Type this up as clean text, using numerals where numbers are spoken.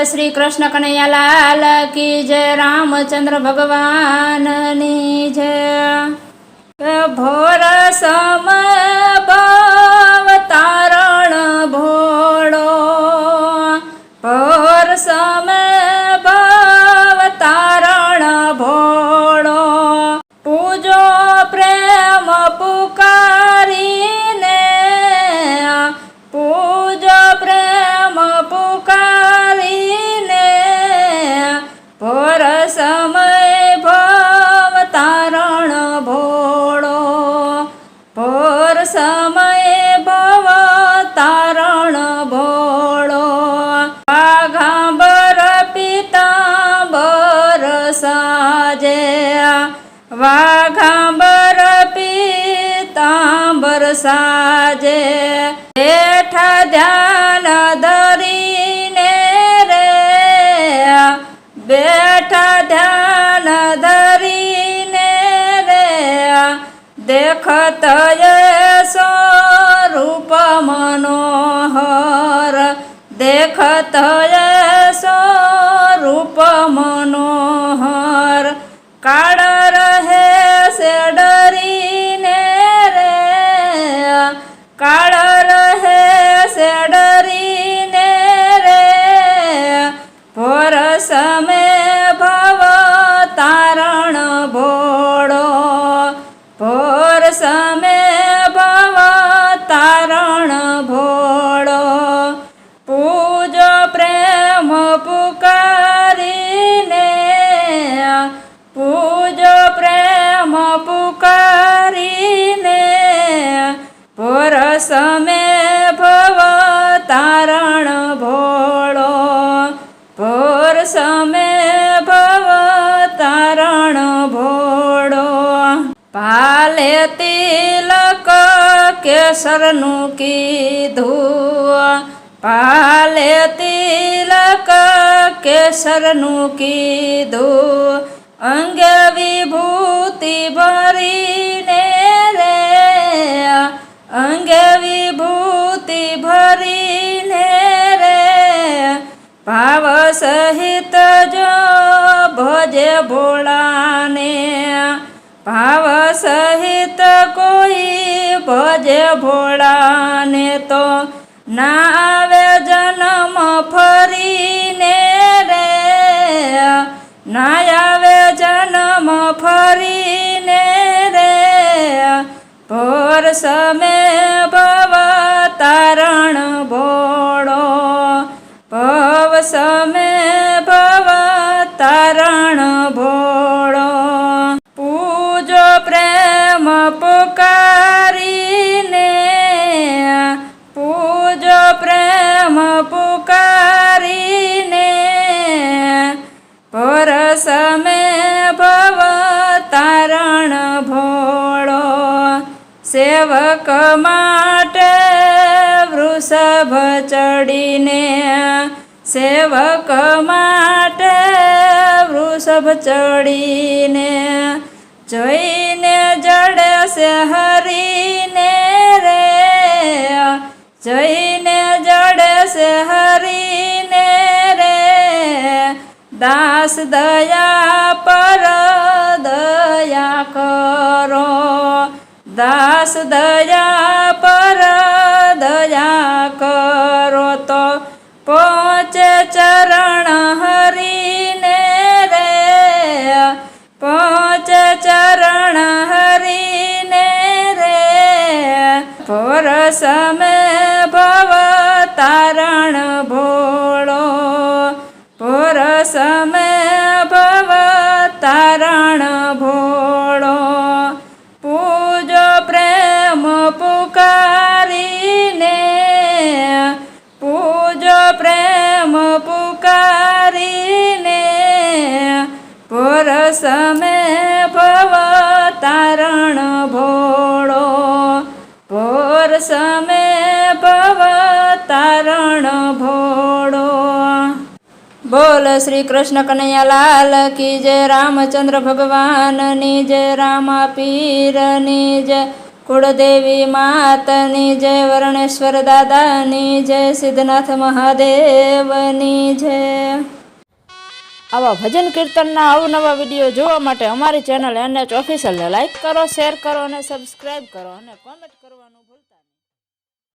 श्री कृष्ण कन्हैया लाल की जय। रामचंद्र भगवान ની जय। भोर समय भव तारण भोळो, भोर समय भव तारण भोळो। पूजो प्रेम पुकारीने, पूजो प्रेम पुकारीने। भोर समय भव तारण भोळो, भोर समय भव तारण भोळो। वाघांबर पीतांबर साजे, वाघांबर पीतांबर साजे। बेठा ध्यान धरीने रे, बेठा ध्यान धरीने रे। देखत ये स्वरूप मनोहर, देखत ये स्वरूप मनोहर। काळ रहे से डरीने रे, काळ रहे से डरीने रे। भोर समय भव तारण भोळो, भोर समय भव तारण भोळो। पूजो प्रेम पुकारीने, पूजो प्रेम पुकारीने। भोर समय भव तारण भोळो, भोर समय भव तारण भोळो। पाले तिलक केसरनु कीधुं, पाले तिलक केसरनु कीधुं। अंगे विभूति भरीने रे, अंगे विभूति भरीने रे। भाव सहित जो भजे भोळाने, भाव सहित कोई भजे भोळाने। तो ना आवे जन्म फरीने रे, ना आवे जन्म फरीने रे। भोर समय भव तारण भोळो, भव समय भव तारण भोळो। पूजो प्रेम पुकारीने, पूजो प्रेम पुकारीने। भोर समय भव तारण भोळो। सेवक माटे वृषभ चढ़ीने, सेवक माटे वृषभ चढ़ीने। जोईने जड़े से हरीने रे, जोईने जड़े से हरीने रे। दास दया पर दया करो, दास दया पर दया करो। तो पहुँचे चरण हरीने रे, पहुँचे चरण हरीने रे। भोर समय भव तारण भोळो, भोर समय भव तारण भोळो। पूजो प्रेम पुकारीने, पूजो प्रेम पुकारीने। भोर समय भव तारण भोळो, भोर समय भव तारण भोळो। बोल श्री कृष्ण कन्हैया लाल की जय। रामचंद्र भगवान ની जय, रामा पीर ની जय। કુળદેવી માતની જય, વર્ણેશ્વર દાદાની જય, સિદ્ધનાથ મહાદેવની જય. આવા ભજન કીર્તનના અવનવા વિડીયો જોવા માટે અમારી ચેનલ NH ઓફિશિયલને લાઈક કરો, શેર કરો અને સબસ્ક્રાઈબ કરો અને કોમેન્ટ કરો.